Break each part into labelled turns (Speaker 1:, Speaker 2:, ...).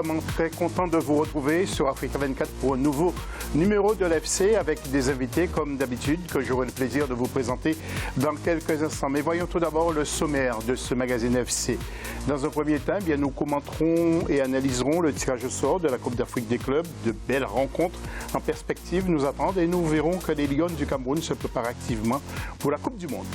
Speaker 1: vraiment très content de vous retrouver sur Africa 24 pour un nouveau numéro de l'FC avec des invités comme d'habitude que j'aurai le plaisir de vous présenter dans quelques instants. Mais voyons tout d'abord le sommaire de ce magazine FC. Dans un premier temps, bien, nous commenterons et analyserons le tirage au sort de la Coupe d'Afrique des clubs. De belles rencontres en perspective nous attendent et nous verrons que les Lions du Cameroun se préparent activement pour la Coupe du Monde.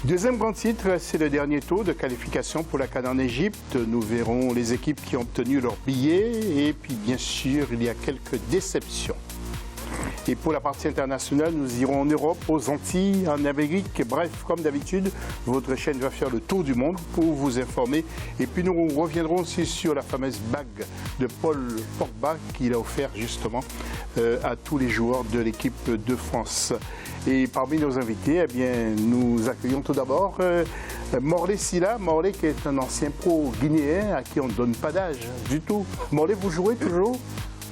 Speaker 1: Deuxième grand titre, c'est le dernier tour de qualification pour la CAN en Égypte. Nous verrons les équipes qui ont obtenu leur billet et puis bien sûr, il y a quelques déceptions. Et pour la partie internationale, nous irons en Europe, aux Antilles, en Amérique. Bref, comme d'habitude, votre chaîne va faire le tour du monde pour vous informer. Et puis nous reviendrons aussi sur la fameuse bague de Paul Pogba qu'il a offert justement à tous les joueurs de l'équipe de France. Et parmi nos invités, eh bien, nous accueillons tout d'abord Morley Silla. Morley qui est un ancien pro guinéen à qui on ne donne pas d'âge du tout. Morley, vous jouez toujours ?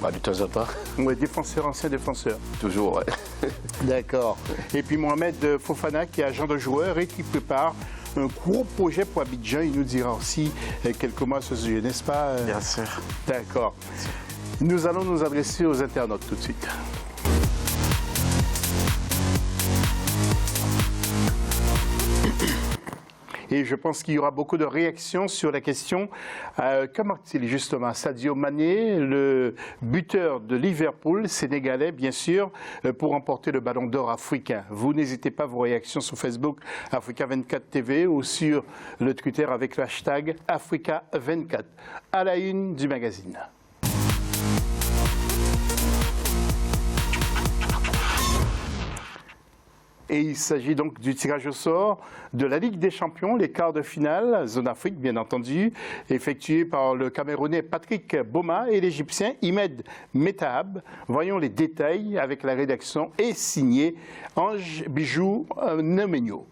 Speaker 2: Bah, de temps en temps.
Speaker 1: Oui, défenseur, ancien défenseur.
Speaker 2: Toujours, ouais.
Speaker 1: D'accord. Et puis Mohamed Fofana qui est agent de joueur et qui prépare un gros projet pour Abidjan. Il nous dira aussi quelques mots à ce sujet, n'est-ce pas ?
Speaker 3: Bien sûr.
Speaker 1: D'accord. Nous allons nous adresser aux internautes tout de suite. Et je pense qu'il y aura beaucoup de réactions sur la question que marque-t-il justement Sadio Mané, le buteur de Liverpool, sénégalais bien sûr, pour remporter le ballon d'or africain. Vous n'hésitez pas vos réactions sur Facebook Africa 24 TV ou sur le Twitter avec le hashtag Africa 24 à la une du magazine. Et il s'agit donc du tirage au sort de la Ligue des Champions, les quarts de finale, zone Afrique bien entendu, effectué par le Camerounais Patrick Boma et l'Égyptien Imed Metahab. Voyons les détails avec la rédaction et signé Ange Bijou Nemenyo.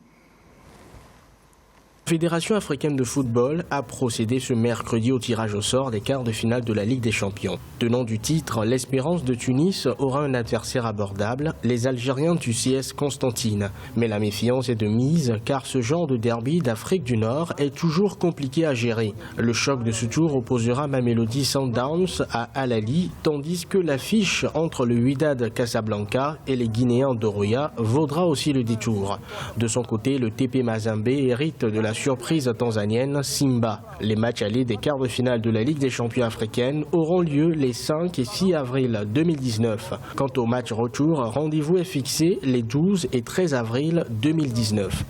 Speaker 4: La Fédération africaine de football a procédé ce mercredi au tirage au sort des quarts de finale de la Ligue des Champions. Tenant du titre, l'Espérance de Tunis aura un adversaire abordable, les Algériens du CS Constantine. Mais la méfiance est de mise car ce genre de derby d'Afrique du Nord est toujours compliqué à gérer. Le choc de ce tour opposera Mamelodi Sundowns à Al Ahly, tandis que l'affiche entre le Wydad Casablanca et les Guinéens d'Oroya vaudra aussi le détour. De son côté, le TP Mazembe hérite de la surprise tanzanienne Simba. Les matchs allés des quarts de finale de la Ligue des champions africaine auront lieu les 5 et 6 avril 2019. Quant au match retour, rendez-vous est fixé les 12 et 13 avril 2019.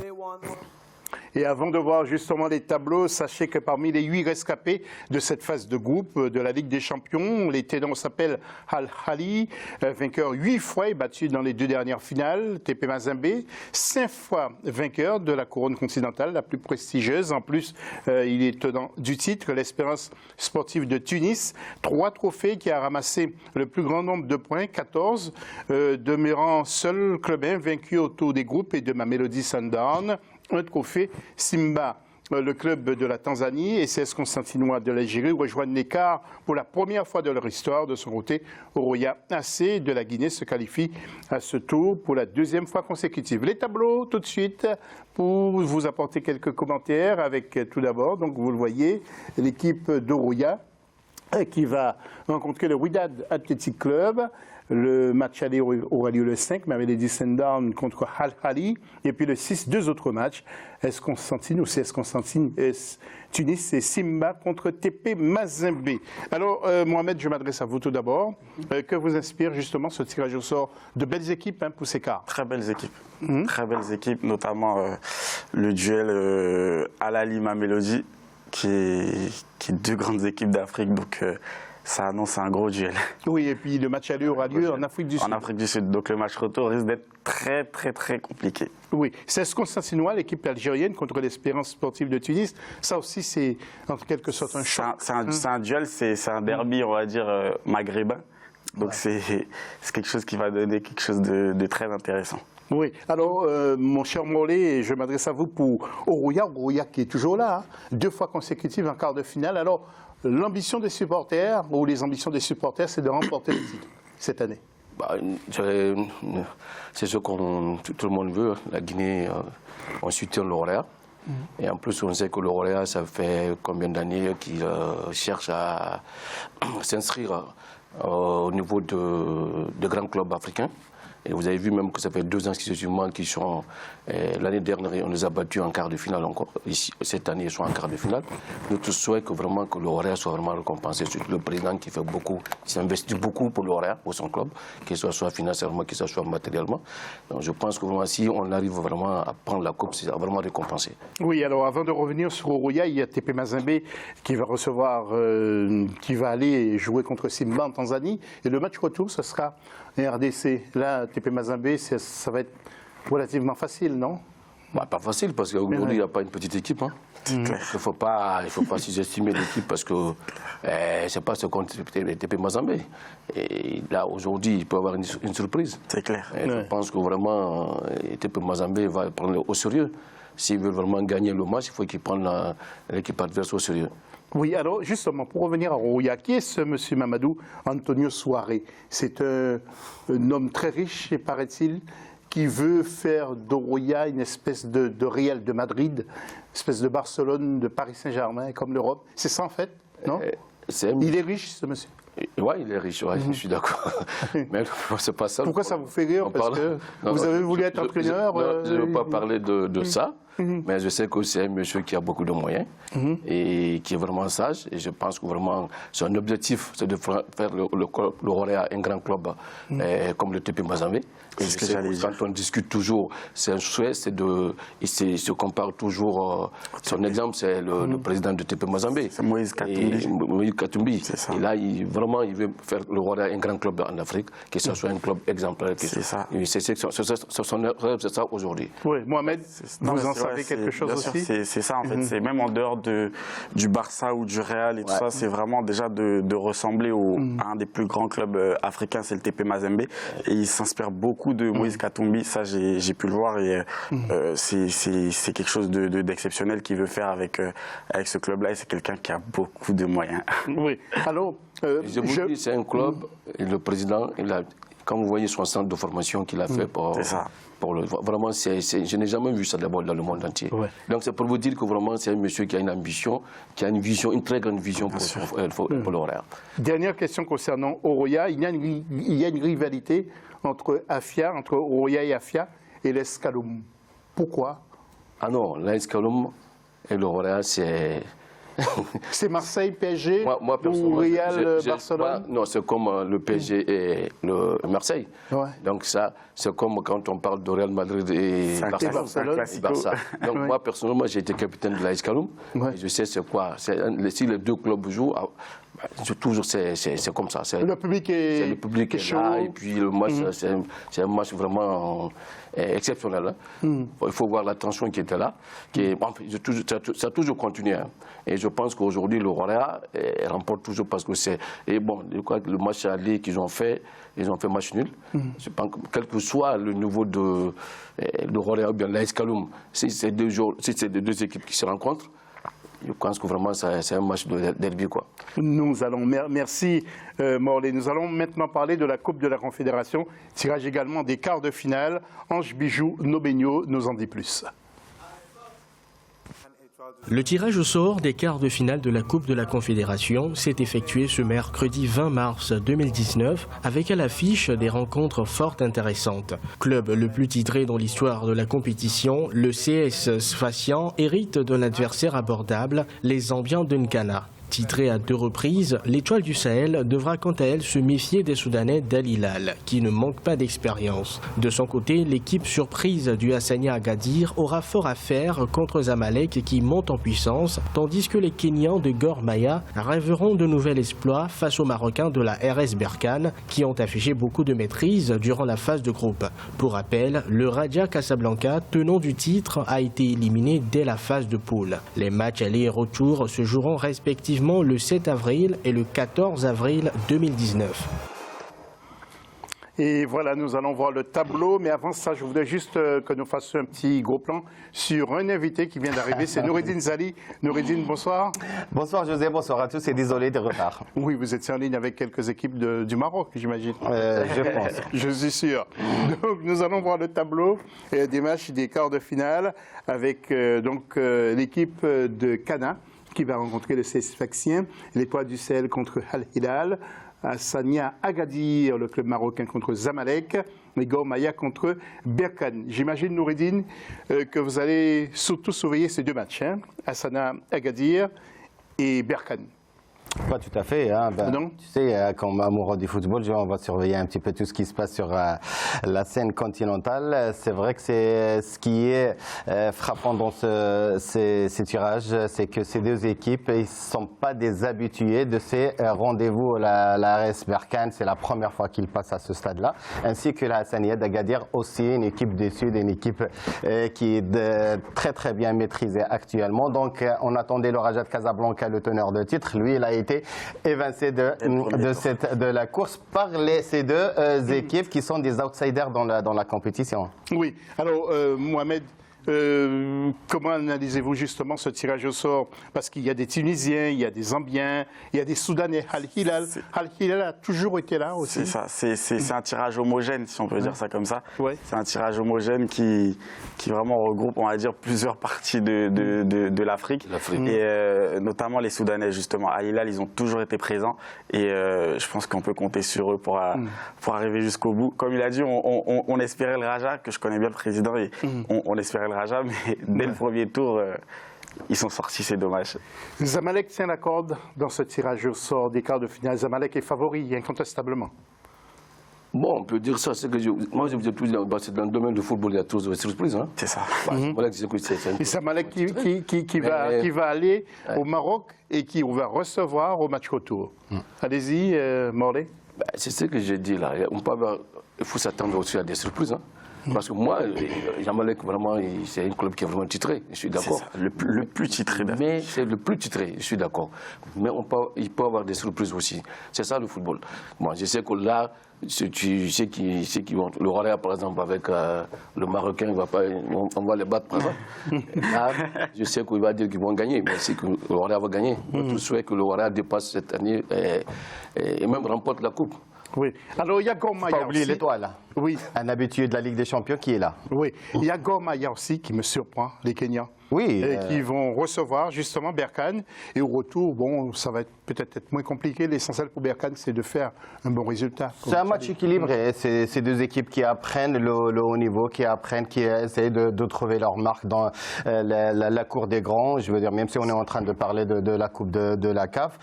Speaker 1: Et avant de voir justement les tableaux, sachez que parmi les 8 rescapés de cette phase de groupe de la Ligue des Champions, les tenants s'appellent Al Ahly, vainqueur 8 fois et battu dans les 2 dernières finales, TP Mazembe, 5 fois vainqueur de la couronne continentale, la plus prestigieuse. En plus, il est tenant du titre, l'Espérance sportive de Tunis, 3 trophées qui a ramassé le plus grand nombre de points, 14, demeurant seul club vaincu au tour des groupes et de Mamelodi Sundowns. Un trophée, Simba, le club de la Tanzanie et CS Constantinois de l'Algérie rejoignent l'écart pour la première fois de leur histoire. De son côté, Oroya AC de la Guinée se qualifie à ce tour pour la 2e fois consécutive. Les tableaux tout de suite pour vous apporter quelques commentaires avec tout d'abord, donc vous le voyez, l'équipe d'Oroya qui va rencontrer le Wydad Athletic Club. Le match aller aura lieu le 5, Mamelodi Sundowns contre Al Ahly. Et puis le 6, 2 autres matchs. S Constantine ou CS Constantine, Tunis et Simba contre TP Mazembe. Alors, Mohamed, je m'adresse à vous tout d'abord. Que vous inspire justement ce tirage au sort de belles équipes pour ces quarts?
Speaker 3: Très belles équipes. Très belles équipes, notamment le duel Al Ahly Mamelodi, qui est 2 grandes équipes d'Afrique. Donc, ça annonce un gros duel.
Speaker 1: Oui, et puis le match aller aura lieu en Afrique du Sud.
Speaker 3: En Afrique du Sud, donc le match retour risque d'être très compliqué.
Speaker 1: Oui, c'est ce Constantinois, l'équipe algérienne contre l'Espérance sportive de Tunis. Ça aussi, c'est en quelque sorte un choc.
Speaker 3: C'est un duel, c'est un derby, on va dire, maghrébin. Donc c'est quelque chose qui va donner quelque chose de très intéressant.
Speaker 1: Oui, alors mon cher Morley, je m'adresse à vous pour Oroya qui est toujours là, 2 fois consécutives en quart de finale. Alors, l'ambition des supporters, ou les ambitions des supporters, c'est de remporter le titre cette année.
Speaker 2: Bah, c'est ce que tout le monde veut. La Guinée, on soutient l'Oroya. Et en plus, on sait que le Royal, ça fait combien d'années qu'il cherche à s'inscrire au niveau de grands clubs africains. Et vous avez vu même que ça fait 2 ans successivement qu'ils sont... L'année dernière, on les a battus en quart de finale encore. Ici, cette année, ils sont en quart de finale. Nous tous souhaitons vraiment que le Royal soit vraiment récompensé. Surtout le président qui fait beaucoup, qui s'investit beaucoup pour le Royal, pour son club, qu'il soit financièrement, qu'il soit matériellement. Donc je pense que vraiment, si on arrive vraiment à prendre la coupe, c'est vraiment récompensé.
Speaker 1: Oui, alors avant de revenir sur Oroya, il y a TP Mazembe qui va recevoir, qui va aller jouer contre Simba en Tanzanie. Et le match retour, ce sera un RDC. Là, TP Mazembe, ça va être relativement facile, non?
Speaker 2: Bah, pas facile, parce qu'aujourd'hui, il n'y a pas une petite équipe. Hein. Il ne faut pas sous-estimer l'équipe, parce que c'est pas ce qu'on TP Mazembe. Et là, aujourd'hui, il peut y avoir une surprise.
Speaker 3: C'est clair.
Speaker 2: Et je pense que vraiment, TP Mazembe va prendre au sérieux. S'il veut vraiment gagner le match, il faut qu'il prenne l'équipe adverse au sérieux.
Speaker 1: Oui, alors justement, pour revenir à Oroya, qui est ce monsieur Mamadou Antonio Souare? C'est un homme très riche, paraît-il, qui veut faire d'Oroya une espèce de Real de Madrid, une espèce de Barcelone, de Paris Saint-Germain, comme l'Europe. C'est ça en fait, non? Il est riche, ce monsieur?
Speaker 2: Oui, il est riche, je suis d'accord. Mais c'est pas ça.
Speaker 1: Pourquoi ça vous fait rire? Parce que vous avez voulu être entraîneur?
Speaker 2: Je ne veux pas parler de ça. Mais je sais que c'est un monsieur qui a beaucoup de moyens et qui est vraiment sage. Et je pense que vraiment, son objectif, c'est de faire le Royal un grand club comme le TP Mazembe. Quand on discute toujours, c'est un souhait, il se compare toujours. Son exemple, c'est le président de TP Mazembe.
Speaker 3: C'est Moïse Katumbi.
Speaker 2: Moïse Katumbi. Et là, vraiment, il veut faire le Royal un grand club en Afrique, que ce soit un club exemplaire.
Speaker 3: C'est ça.
Speaker 2: Son rêve, c'est ça aujourd'hui.
Speaker 1: Oui, Mohamed, vous en savez quelque chose aussi?
Speaker 3: C'est ça, en fait. C'est même en dehors du Barça ou du Real et tout ça, c'est vraiment déjà de ressembler à un des plus grands clubs africains, c'est le TP Mazembe. Et il s'inspire beaucoup de Moïse Katumbi, ça j'ai pu le voir. Et c'est quelque chose d'exceptionnel qu'il veut faire avec ce club-là. Et c'est quelqu'un qui a beaucoup de moyens. Oui.
Speaker 1: Alors,
Speaker 2: je vous dis, c'est un club, et le président, quand vous voyez son centre de formation qu'il a fait vraiment, je n'ai jamais vu ça d'abord dans le monde entier. Ouais. Donc c'est pour vous dire que vraiment c'est un monsieur qui a une ambition, qui a une vision, une très grande vision pour le Royal.
Speaker 1: Dernière question concernant Oroya. Il y a une rivalité entre Oroya et Afia et l'AS Kaloum. Pourquoi?
Speaker 2: Ah non, l'AS Kaloum et le Royal, c'est...
Speaker 1: C'est Marseille, PSG ou Real, Barcelone?
Speaker 2: Non, c'est comme le PSG et le Marseille. Ouais. Donc ça, c'est comme quand on parle de Real Madrid et Barça. Donc moi, personnellement, j'ai été capitaine de l'AS Kaloum. Et je sais c'est quoi. Si les deux clubs jouent, toujours c'est comme ça.
Speaker 1: Le public est chaud.
Speaker 2: Là, et puis le match, c'est un match vraiment exceptionnel. Hein. Il faut voir la tension qui était là. Ça a toujours continué. Hein. Et je pense qu'aujourd'hui, le Royal remporte toujours parce que c'est... Et bon, le match aller qu'ils ont fait, ils ont fait match nul. Je pense que quel que soit le niveau de Royal ou bien l'AS Kaloum, si c'est deux équipes qui se rencontrent, je pense que vraiment c'est un match de derby, quoi.
Speaker 1: Merci Morley. Nous allons maintenant parler de la Coupe de la Confédération, tirage également des quarts de finale. Ange Bijou Nobegno nous en dit plus.
Speaker 4: Le tirage au sort des quarts de finale de la Coupe de la Confédération s'est effectué ce mercredi 20 mars 2019 avec à l'affiche des rencontres fort intéressantes. Club le plus titré dans l'histoire de la compétition, le CS Sfaxian hérite d'un adversaire abordable, les Zambians de Nkana. Titré à 2 reprises, l'Étoile du Sahel devra quant à elle se méfier des Soudanais d'Al Hilal, qui ne manquent pas d'expérience. De son côté, l'équipe surprise du Hassania Agadir aura fort à faire contre Zamalek qui monte en puissance, tandis que les Kenyans de Gor Mahia rêveront de nouveaux exploits face aux Marocains de la RS Berkane, qui ont affiché beaucoup de maîtrise durant la phase de groupe. Pour rappel, le Raja Casablanca, tenant du titre, a été éliminé dès la phase de poule. Les matchs aller et retour se joueront respectivement le 7 avril et le 14 avril 2019.
Speaker 1: Et voilà, nous allons voir le tableau. Mais avant ça, je voudrais juste que nous fassions un petit gros plan sur un invité qui vient d'arriver. C'est Noureddine Zali. Noureddine, bonsoir.
Speaker 5: Bonsoir José, bonsoir à tous et désolé des retards.
Speaker 1: Oui, vous étiez en ligne avec quelques équipes du Maroc, j'imagine.
Speaker 5: Je pense.
Speaker 1: Je suis sûr. Donc, nous allons voir le tableau des matchs des quarts de finale avec l'équipe de Cana qui va rencontrer le CS Sfaxien, l'Étoile du Sahel contre Al Hilal, Hassania Agadir, le club marocain contre Zamalek, et Gor Mahia contre Berkane. J'imagine, Noureddine, que vous allez surtout surveiller ces deux matchs, hein, Hassania Agadir et Berkane.
Speaker 5: Pas tout à fait. Hein.
Speaker 1: Non.
Speaker 5: Tu sais, comme amoureux du football, on va surveiller un petit peu tout ce qui se passe sur la scène continentale. C'est vrai que c'est ce qui est frappant dans ces tirages, c'est que ces deux équipes, ils ne sont pas des habitués de ces rendez-vous. La RS Berkane, c'est la première fois qu'ils passent à ce stade-là, ainsi que la Hassania d'Agadir, aussi une équipe du Sud, une équipe qui est très très bien maîtrisée actuellement. Donc on attendait le Raja de Casablanca, le teneur de titre. Lui, il a été évincé de la course par ces deux équipes qui sont des outsiders dans la compétition.
Speaker 1: Oui, alors Mohamed, comment analysez-vous justement ce tirage au sort? Parce qu'il y a des Tunisiens, il y a des Zambiens, il y a des Soudanais. Al Hilal a toujours été là aussi.
Speaker 3: C'est ça, c'est un tirage homogène, si on peut dire ça comme ça.
Speaker 1: Ouais.
Speaker 3: C'est un tirage homogène qui vraiment regroupe, on va dire, plusieurs parties de l'Afrique. Et notamment les Soudanais, justement. Al Hilal, ils ont toujours été présents. Et je pense qu'on peut compter sur eux pour arriver jusqu'au bout. Comme il a dit, on espérait le Raja, que je connais bien le président, et on espérait le Raja, mais dès le premier tour, ils sont sortis, c'est dommage.
Speaker 1: Zamalek tient la corde dans ce tirage au sort des quarts de finale. Zamalek est favori, incontestablement.
Speaker 2: Bon, on peut dire ça. Moi, je vous ai plus dans le domaine du football, il y a toujours des surprises. Hein.
Speaker 3: C'est ça.
Speaker 1: Et Zamalek qui va aller au Maroc et qui va recevoir au match retour. Allez-y, Morley.
Speaker 2: C'est ce que j'ai dit là. Il faut s'attendre aussi à des surprises. Hein. Parce que moi, Zamalek, vraiment, c'est un club qui est vraiment titré, je suis d'accord.
Speaker 3: Le plus titré.
Speaker 2: Mais c'est le plus titré, je suis d'accord. Mais il peut y avoir des surprises aussi. C'est ça le football. Moi, je sais que là, tu sais qui vont. Le Roya, par exemple, avec le Marocain, on va les battre, par exemple. Là, je sais qu'il va dire qu'ils vont gagner, mais c'est que le Roya va gagner. Je souhaite que le Roya dépasse cette année et même remporte la coupe.
Speaker 1: Oui. Alors, il y a Gor Mahia.
Speaker 5: Pas oublier l'Étoile.
Speaker 1: Oui.
Speaker 5: Un habitué de la Ligue des Champions qui est là.
Speaker 1: Oui. Il y a Gor Mahia aussi qui me surprend, les Kenyans.
Speaker 5: Oui.
Speaker 1: Et qui vont recevoir justement Berkane. Et au retour, bon, ça va peut-être être moins compliqué. L'essentiel pour Berkane, c'est de faire un bon résultat.
Speaker 5: C'est un match équilibré. C'est deux équipes qui apprennent le haut niveau, qui essayent de trouver leur marque dans la cour des grands. Je veux dire, même si on est en train de parler de la Coupe de la CAF.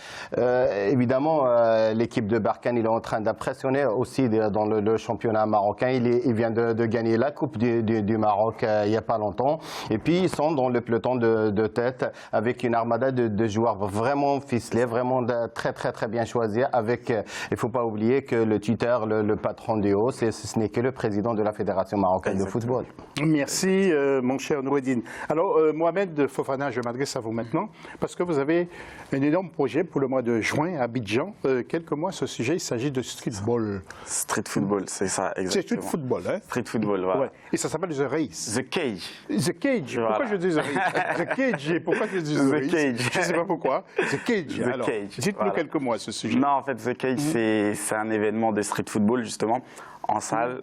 Speaker 5: Évidemment, l'équipe de Berkane, il est en train d'impressionner aussi dans le championnat marocain. Il vient de gagner la Coupe du Maroc il n'y a pas longtemps. Et puis, ils sont dans le peloton de tête avec une armada de joueurs vraiment ficelés, vraiment très très très bien choisis. Avec, il ne faut pas oublier que le tuteur, le patron du haut, ce n'est que le président de la Fédération marocaine de football.
Speaker 1: Merci, mon cher Noureddine. Alors, Mohamed Fofana, je m'adresse à vous maintenant, parce que vous avez un énorme projet pour le mois de juin à Abidjan. Quelques mois, ce sujet, il s'agit de streetball.
Speaker 3: Street football, c'est ça, exactement.
Speaker 1: C'est street football, hein?
Speaker 3: Street football, voilà.
Speaker 1: Ouais. Et ça s'appelle The Race.
Speaker 3: The Cage.
Speaker 1: The Cage.
Speaker 3: Voilà.
Speaker 1: Pourquoi je dis The Race? The Cage. Pourquoi je dis The Race?
Speaker 3: Cage.
Speaker 1: Je ne sais pas pourquoi. The Cage.
Speaker 3: The
Speaker 1: Alors,
Speaker 3: Cage.
Speaker 1: dites-nous
Speaker 3: Voilà.
Speaker 1: quelques mots à ce sujet.
Speaker 3: Non, en fait, The Cage, c'est un événement de street football, justement, en salle,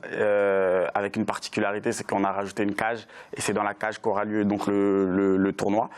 Speaker 3: avec une particularité, c'est qu'on a rajouté une cage, et c'est dans la cage qu'aura lieu donc le tournoi.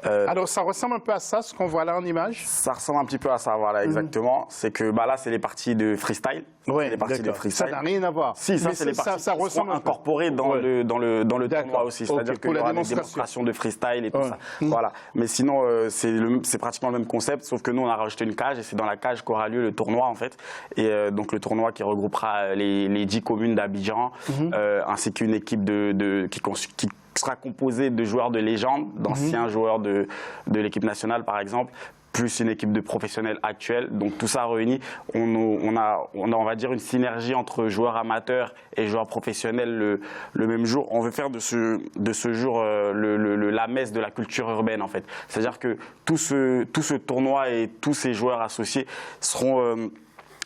Speaker 1: Alors, ça ressemble un peu à ça, ce qu'on voit là en image?
Speaker 3: Ça ressemble un petit peu à ça, voilà, exactement. C'est que là, c'est les parties de freestyle.
Speaker 1: Oui,
Speaker 3: les parties de freestyle.
Speaker 1: Ça n'a rien à voir.
Speaker 3: Si, ça,
Speaker 1: Mais
Speaker 3: c'est les parties
Speaker 1: ça
Speaker 3: qui
Speaker 1: ressemble
Speaker 3: seront incorporées dans le tournoi aussi. C'est-à-dire qu'il y aura des démonstrations de freestyle et tout ça. Voilà. Mais sinon, c'est pratiquement le même concept, sauf que nous, on a rajouté une cage, et c'est dans la cage qu'aura lieu le tournoi, en fait. Et donc, le tournoi qui regroupera les 10 communes d'Abidjan, ainsi qu'une équipe qui sera composée de joueurs de légende, d'anciens joueurs de l'équipe nationale, par exemple, plus une équipe de professionnels actuels. Donc tout ça réuni, on va dire une synergie entre joueurs amateurs et joueurs professionnels le même jour. On veut faire de ce jour la messe de la culture urbaine, en fait. C'est-à-dire que tout ce tournoi et tous ces joueurs associés seront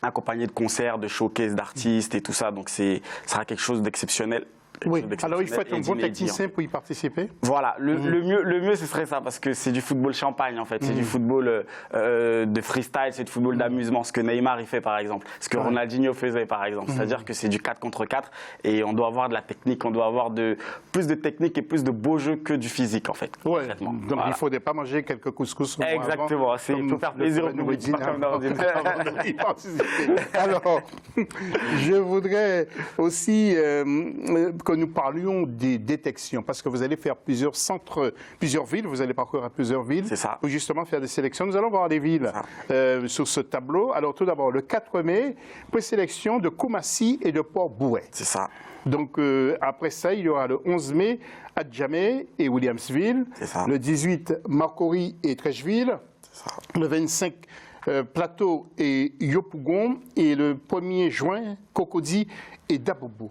Speaker 3: accompagné de concerts, de showcases d'artistes et tout ça. Donc, ça sera quelque chose d'exceptionnel.
Speaker 1: Oui, alors il faut être un bon technicien pour y participer.
Speaker 3: Voilà, le mieux ce serait ça, parce que c'est du football champagne en fait, c'est du football de freestyle, c'est du football d'amusement, ce que Neymar il fait par exemple, ce que Ronaldinho faisait par exemple, c'est-à-dire que c'est du 4 contre 4 et on doit avoir de la technique, on doit avoir plus de technique et plus de beaux jeux que du physique en fait.
Speaker 1: Ouais. Donc voilà. Il ne faudrait pas manger quelques couscous.
Speaker 3: Exactement, c'est pour faire plaisir au public.
Speaker 1: Alors, je voudrais aussi que nous parlions des détections, parce que vous allez faire plusieurs centres, plusieurs villes, vous allez parcourir à plusieurs villes pour justement faire des sélections. Nous allons voir les villes sur ce tableau. Alors tout d'abord, le 4 mai, présélection de Koumassi et de Port-Bouet.
Speaker 3: C'est ça.
Speaker 1: Donc après ça, il y aura le 11 mai, Adjamé et Williamsville. Le 18, Marcory et Trècheville. Le 25, Plateau et Yopougon. Et le 1er juin, Cocody et Dabobo.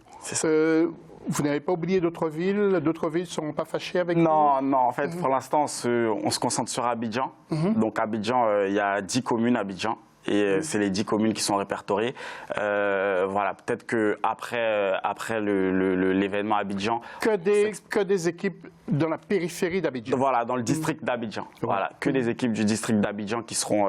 Speaker 1: Vous n'avez pas oublié d'autres villes? D'autres villes ne seront pas fâchées avec vous?
Speaker 3: Non, en fait, pour l'instant, on se concentre sur Abidjan. Donc, Abidjan, il y a 10 communes à Abidjan. Et c'est les 10 communes qui sont répertoriées. Voilà, peut-être qu'après l'événement Abidjan...
Speaker 1: Que des équipes dans la périphérie d'Abidjan.
Speaker 3: Voilà, dans le district d'Abidjan. Voilà, que des équipes du district d'Abidjan qui seront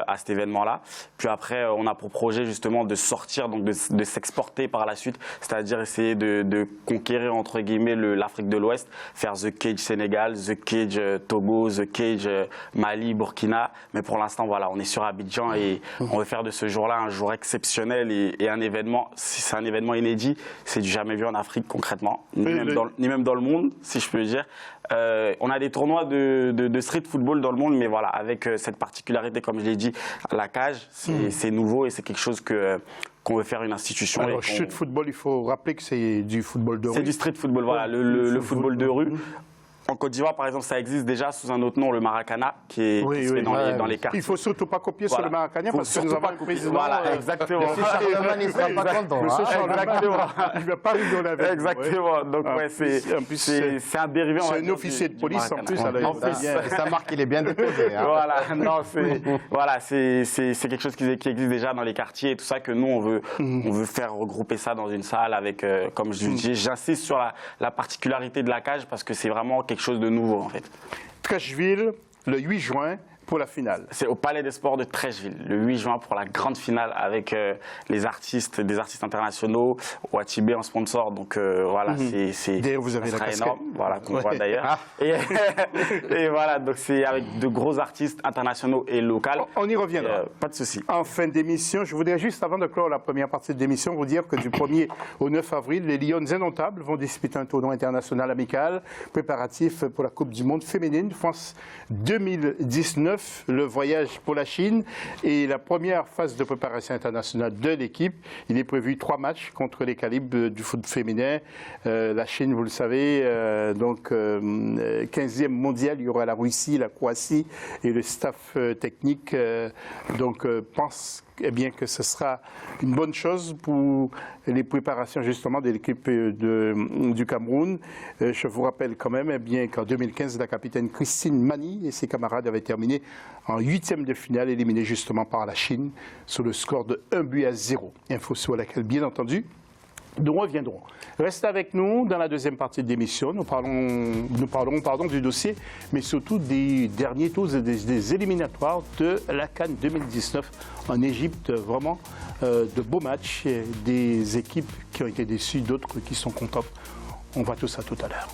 Speaker 3: à cet événement-là. Puis après, on a pour projet justement de sortir, donc de s'exporter par la suite, c'est-à-dire essayer de conquérir entre guillemets l'Afrique de l'Ouest, faire The Cage Sénégal, The Cage Togo, The Cage Mali, Burkina. Mais pour l'instant, voilà, on est sur Abidjan et on veut faire de ce jour-là un jour exceptionnel et un événement. C'est un événement inédit, c'est du jamais vu en Afrique concrètement, ni même dans le monde, si je peux le dire. On a des tournois de street football dans le monde, mais voilà, avec cette particularité, comme je l'ai dit, la cage, c'est nouveau et c'est quelque chose qu'on veut faire une institution.
Speaker 1: Alors, street football, il faut rappeler que c'est du football de rue.
Speaker 3: C'est du street football, voilà, le football de rue. En Côte d'Ivoire, par exemple, ça existe déjà sous un autre nom, le Maracana, qui se fait dans les quartiers.
Speaker 1: Il ne faut surtout pas copier sur le Maracana parce que nous avons un président.
Speaker 3: Voilà, exactement.
Speaker 5: Monsieur Charlemagne, il ne sera pas content.
Speaker 3: Exactement.
Speaker 1: Il ne va pas rigoler avec.
Speaker 3: Exactement. Donc, c'est un dérivé.
Speaker 1: C'est un officier de police en plus.
Speaker 5: Ça marque qu'il est bien déposé.
Speaker 3: Voilà, non, c'est quelque chose qui existe déjà dans les quartiers et tout ça, que nous, on veut faire regrouper ça dans une salle avec, comme je dis, j'insiste sur la particularité de la cage parce que c'est vraiment quelque chose de nouveau en fait.
Speaker 1: Trècheville, le 8 juin pour la finale.
Speaker 3: C'est au Palais des Sports de Trècheville, le 8 juin pour la grande finale avec des artistes internationaux, Watibé en sponsor. Donc voilà,
Speaker 1: d'ailleurs, vous avez
Speaker 3: ça
Speaker 1: la
Speaker 3: sera énorme, voilà, qu'on voit d'ailleurs. Et voilà, donc c'est avec de gros artistes internationaux et locaux.
Speaker 1: On y reviendra.
Speaker 3: Pas de souci.
Speaker 1: En fin d'émission, je voudrais juste, avant de clore la première partie de l'émission, vous dire que du 1er au 9 avril, les Lions indomptables vont disputer un tournoi international amical préparatif pour la Coupe du Monde féminine France 2019. Le voyage pour la Chine et la première phase de préparation internationale de l'équipe. Il est prévu 3 matchs contre les calibres du foot féminin. La Chine, vous le savez, donc 15e mondial, il y aura la Russie, la Croatie et le staff technique. Donc pense bien que ce sera une bonne chose pour les préparations justement de l'équipe du Cameroun. Je vous rappelle quand même bien qu'en 2015, la capitaine Christine Mani et ses camarades avaient terminé en 8e de finale, éliminés justement par la Chine sur le score de 1-0. Info sur laquelle, bien entendu, nous reviendrons. Restez avec nous dans la deuxième partie de l'émission. Nous parlerons du dossier, mais surtout des derniers tours et des éliminatoires de la CAN 2019 en Égypte. Vraiment de beaux matchs, des équipes qui ont été déçues, d'autres qui sont contentes. On voit tout ça tout à l'heure.